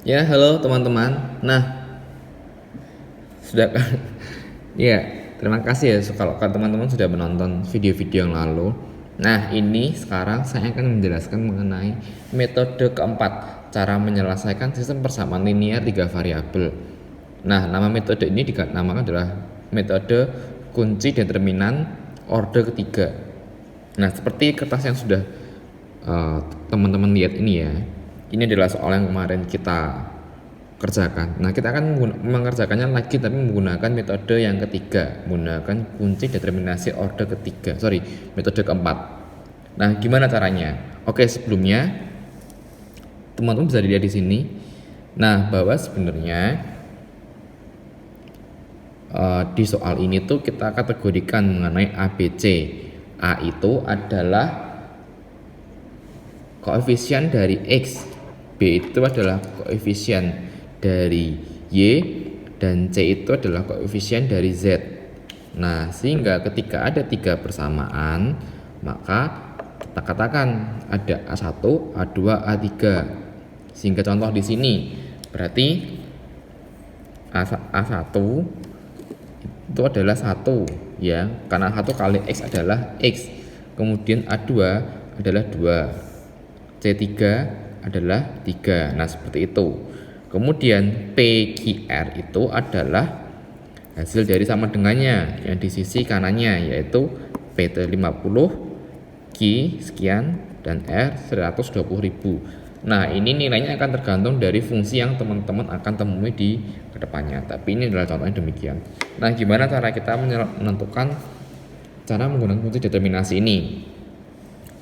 Ya, halo teman-teman. Nah, sudah kan? Ya, terima kasih ya kalau teman-teman sudah menonton video-video yang lalu. Nah, ini sekarang saya akan menjelaskan mengenai metode keempat, cara menyelesaikan sistem persamaan linear tiga variabel. Nah, nama metode ini dinamakan adalah metode kunci determinan order ketiga. Nah, seperti kertas yang sudah teman-teman lihat ini ya, ini adalah soal yang kemarin kita kerjakan. Nah, kita akan mengerjakannya lagi tapi menggunakan metode yang ketiga, menggunakan kunci determinasi order ketiga. Metode keempat. Nah, gimana caranya? Oke, sebelumnya teman-teman bisa dilihat di sini. Nah, bahwa sebenarnya di soal ini tuh kita kategorikan mengenai ABC. A itu adalah koefisien dari X, B itu adalah koefisien dari Y, dan C itu adalah koefisien dari Z. Nah, sehingga ketika ada tiga persamaan, maka kita katakan ada A1, A2, A3. Sehingga contoh di sini berarti A1 itu adalah 1 ya, karena 1 kali X adalah X. Kemudian A2 adalah 2, C3 adalah 3. Nah, seperti itu. Kemudian PQR itu adalah hasil dari sama dengannya yang di sisi kanannya, yaitu PT50, Q sekian, dan R 120.000. Nah, ini nilainya akan tergantung dari fungsi yang teman-teman akan temui di kedepannya. Tapi ini adalah contohnya demikian. Nah, gimana cara kita menentukan cara menggunakan kunci determinasi ini?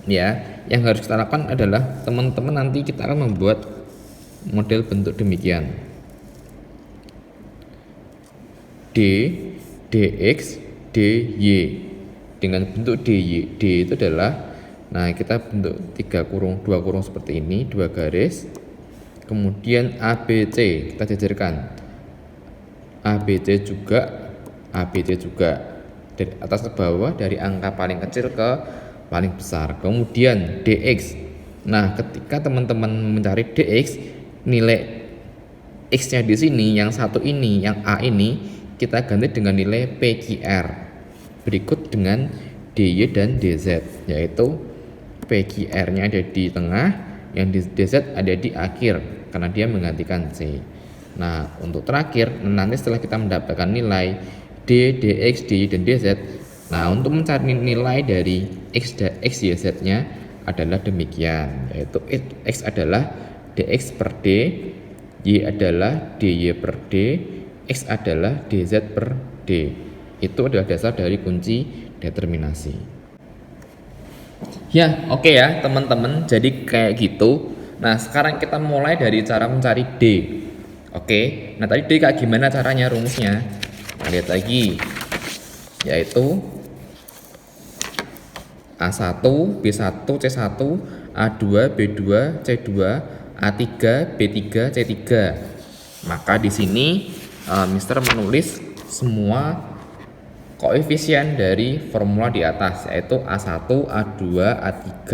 Ya, yang harus kita lakukan adalah teman-teman nanti kita akan membuat model bentuk demikian. D, dx, dy. Dengan bentuk dy, d itu adalah, nah kita bentuk 2 kurung seperti ini, 2 garis. Kemudian ABC kita jajarkan, ABC juga, ABC juga, dari atas ke bawah, dari angka paling kecil ke paling besar. Kemudian dx, nah ketika teman-teman mencari dx, nilai x nya di sini yang satu ini, yang a ini kita ganti dengan nilai PQR, berikut dengan dy dan dz, yaitu PQR nya ada di tengah, yang dz ada di akhir karena dia menggantikan c. Nah, untuk terakhir, nanti setelah kita mendapatkan nilai d, dx, dy, dan dz, nah untuk mencari nilai dari x y, z nya adalah demikian, yaitu x adalah dx per d, y adalah dy per d, x adalah dz per d. Itu adalah dasar dari kunci determinasi. Ya, oke ya teman-teman, jadi kayak gitu. Nah, sekarang kita mulai dari cara mencari D. Oke, nah tadi D kayak gimana caranya rumusnya? Kita lihat lagi, yaitu A1, B1, C1, A2, B2, C2, A3, B3, C3. Maka di sini Mister menulis semua koefisien dari formula di atas, yaitu A1, A2, A3,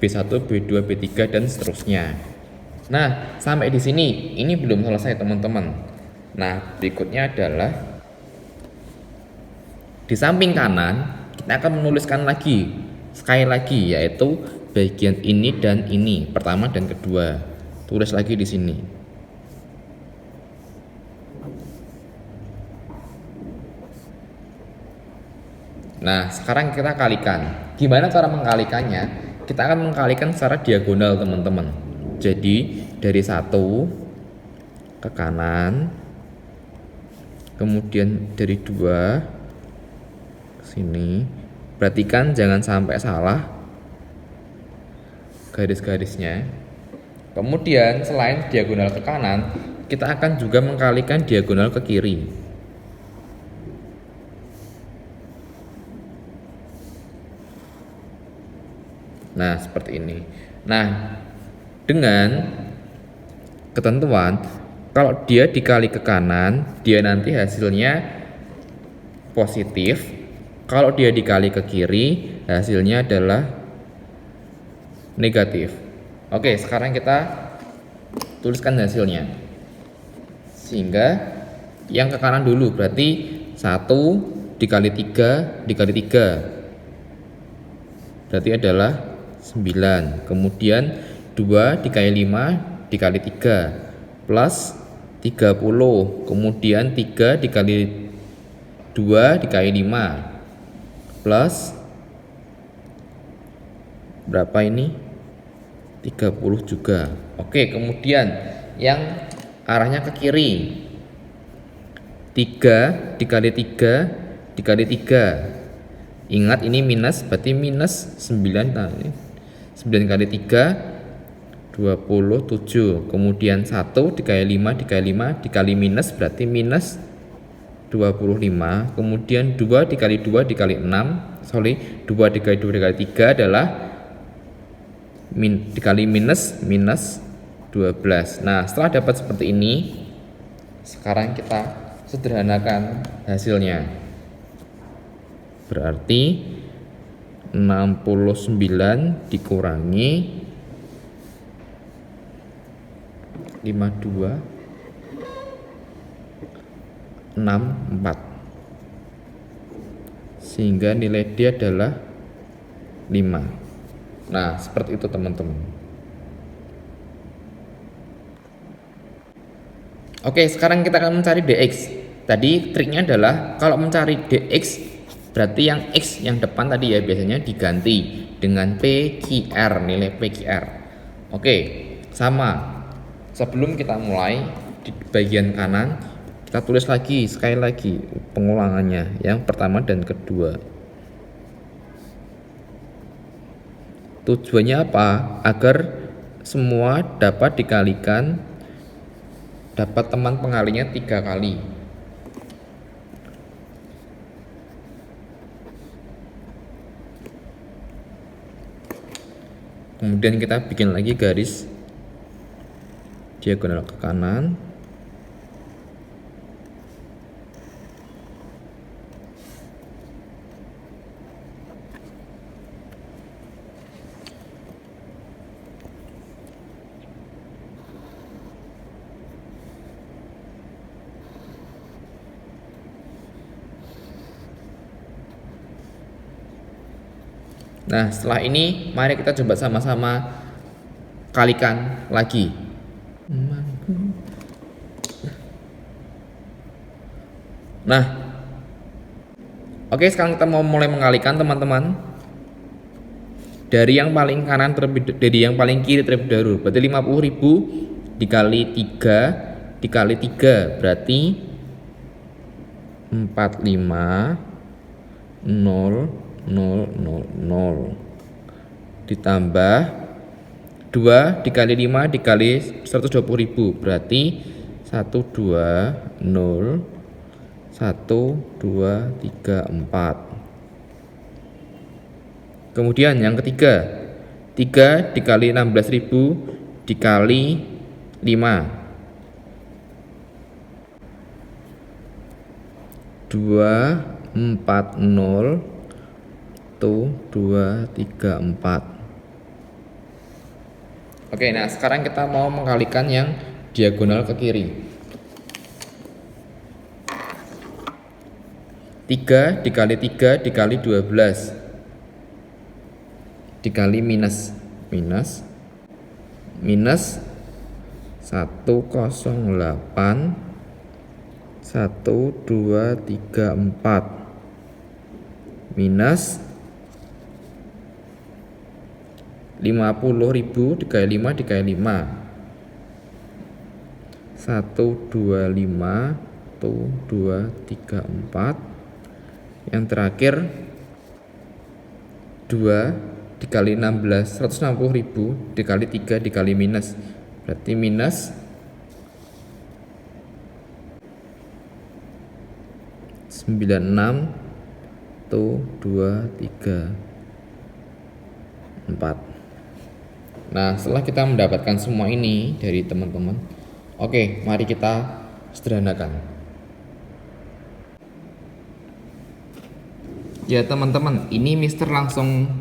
B1, B2, B3, dan seterusnya. Nah, sampai di sini ini belum selesai teman-teman. Nah, berikutnya adalah di samping kanan kita akan menuliskan lagi sekali lagi, yaitu bagian ini dan ini, pertama dan kedua. Tulis lagi di sini. Nah, sekarang kita kalikan. Gimana cara mengkalikannya? Kita akan mengkalikan secara diagonal teman-teman. Jadi dari 1 ke kanan, kemudian dari 2 ke sini. Perhatikan jangan sampai salah garis-garisnya. Kemudian selain diagonal ke kanan, kita akan juga mengkalikan diagonal ke kiri. Nah, seperti ini. Nah, dengan ketentuan kalau dia dikali ke kanan, dia nanti hasilnya positif. Kalau dia dikali ke kiri, hasilnya adalah negatif. Oke, sekarang kita tuliskan hasilnya. Sehingga yang ke kanan dulu, berarti 1 dikali 3 dikali 3 berarti adalah 9. Kemudian 2 dikali 5 dikali 3 plus 30. Kemudian 3 dikali 2 dikali 5 plus berapa ini? 30 juga. Oke, kemudian yang arahnya ke kiri, 3 dikali 3 dikali 3. Ingat ini minus, berarti minus 9. Nah, 9 kali 3 27. Kemudian 1 dikali 5 dikali 5 dikali minus, berarti minus 25. Kemudian 2 dikali 2 dikali 6, 2 dikali 2 dikali 3 adalah dikali minus 12. Nah, setelah dapat seperti ini, sekarang kita sederhanakan hasilnya. Berarti 69 dikurangi 52 64, sehingga nilai D adalah 5. Nah, seperti itu teman-teman. Oke, sekarang kita akan mencari DX. Tadi triknya adalah kalau mencari DX, berarti yang X yang depan tadi ya biasanya diganti dengan PQR, nilai PQR. Oke, sama. Sebelum kita mulai, di bagian kanan kita tulis lagi, sekali lagi pengulangannya, yang pertama dan kedua. Tujuannya apa? Agar semua dapat dikalikan, dapat teman pengalinya 3 kali. Kemudian kita bikin lagi garis diagonal ke kanan. Nah, setelah ini mari kita coba sama-sama kalikan lagi. Nah, oke, sekarang kita mau mulai mengalikan teman-teman. Dari yang paling kanan dari yang paling kiri terlebih dahulu. Berarti 50.000 dikali 3 dikali 3 berarti 45.000 ditambah 2 dikali 5 dikali 120.000 berarti 120 1 2 3 4. Kemudian yang ketiga, 3 dikali 16.000 dikali 5 240 tuh 2 3 4. Oke, nah sekarang kita mau mengkalikan yang diagonal ke kiri. 3 dikali 3 dikali 12 dikali minus 108 1 2 3 4 minus 50.000 dikali 5 dikali 5 125 tuh 2 3 4. Yang terakhir 2 dikali 16 160.000 dikali 3 dikali minus berarti minus 96 tuh 2 3 4. Nah, setelah kita mendapatkan semua ini dari teman-teman, oke, mari kita sederhanakan. Ya teman-teman, ini Mister langsung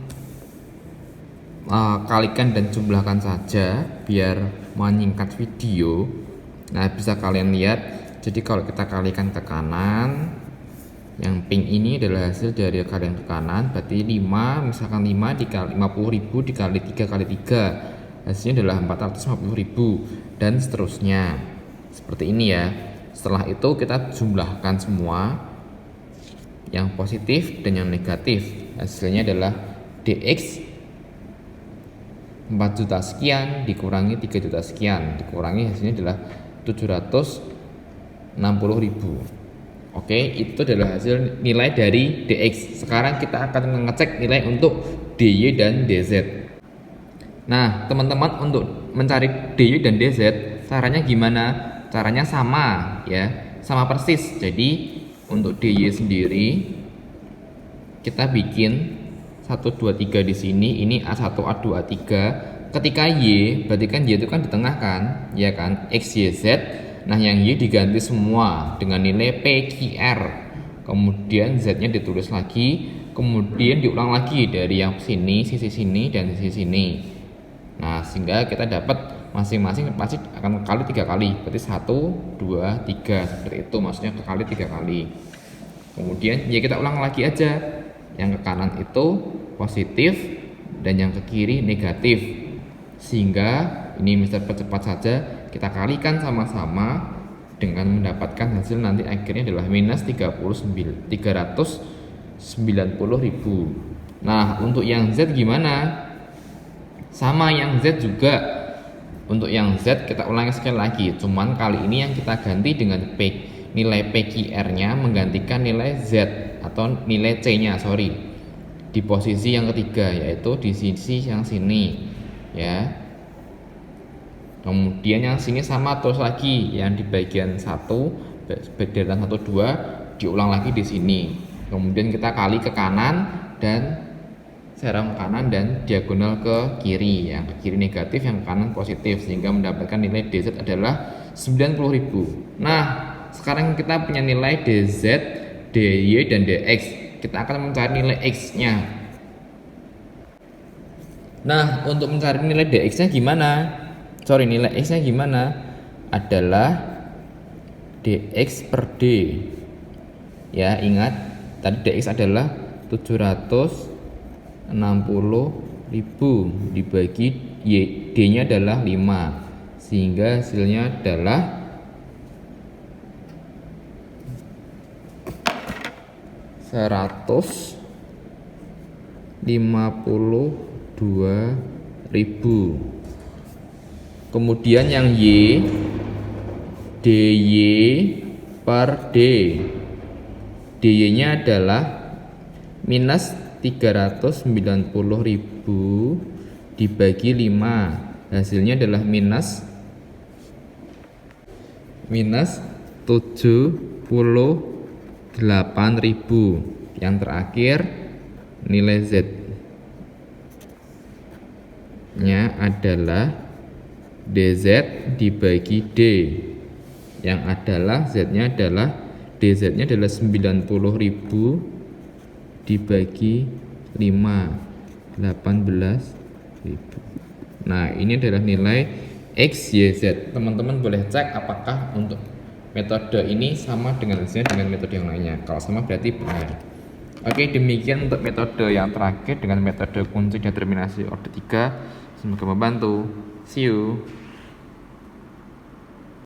kalikan dan jumlahkan saja biar menyingkat video. Nah, bisa kalian lihat. Jadi kalau kita kalikan ke kanan, yang pink ini adalah hasil dari kalian ke kanan, berarti 5, misalkan 5 dikali 50.000 dikali 3 kali 3, hasilnya adalah 450.000 dan seterusnya. Seperti ini ya. Setelah itu kita jumlahkan semua yang positif dan yang negatif. Hasilnya adalah DX 4 juta sekian dikurangi 3 juta sekian, dikurangi hasilnya adalah 760.000. Oke, itu adalah hasil nilai dari DX. Sekarang kita akan mengecek nilai untuk DY dan DZ. Nah, teman-teman, untuk mencari DY dan DZ, caranya gimana? Caranya sama ya, sama persis. Jadi untuk DY sendiri kita bikin 1 2 3 di sini, ini A1 A2 A3. Ketika Y, berarti kan Y itu kan di tengah kan, ya kan, X Y Z. Nah, yang Y diganti semua dengan nilai PQR. Kemudian Z-nya ditulis lagi, kemudian diulang lagi dari yang sini, sisi sini dan sisi sini. Nah, sehingga kita dapat masing-masing pasti akan kali 3 kali. Berarti 1 2 3 seperti itu, maksudnya kali 3 kali. Kemudian ya kita ulang lagi aja. Yang ke kanan itu positif dan yang ke kiri negatif. Sehingga ini bisa percepat saja, kita kalikan sama-sama dengan mendapatkan hasil nanti akhirnya adalah minus 390.000. Nah, untuk yang Z gimana? Sama yang Z juga. Untuk yang Z kita ulangi sekali lagi, cuman kali ini yang kita ganti dengan nilai PQR-nya menggantikan nilai Z atau nilai C-nya, di posisi yang ketiga, yaitu di sisi yang sini ya. Kemudian yang sini sama terus lagi, yang di bagian 1 deretan 1 2 diulang lagi di sini. Kemudian kita kali ke kanan dan serong kanan dan diagonal ke kiri. Yang ke kiri negatif, yang ke kanan positif, sehingga mendapatkan nilai DZ adalah 90.000. Nah, sekarang kita punya nilai DZ, DY dan DX. Kita akan mencari nilai X-nya. Nah, untuk mencari nilai DX-nya gimana? Nilai X-nya gimana? Adalah DX per D. Ya, ingat tadi DX adalah 760.000 dibagi D-nya adalah 5. Sehingga hasilnya adalah 152.000. Kemudian yang Y, DY per D. DY-nya adalah minus 390.000 dibagi 5. Hasilnya adalah minus 78.000. Yang terakhir nilai Z-nya adalah DZ dibagi D, yang adalah Z-nya adalah DZ-nya adalah 90.000 dibagi 5, 18.000. Nah, ini adalah nilai X, Y, Z. Teman-teman boleh cek apakah untuk metode ini sama dengan hasilnya dengan metode yang lainnya. Kalau sama berarti benar. Oke, demikian untuk metode yang terakhir dengan metode kunci determinasi order 3. Semoga membantu. See you.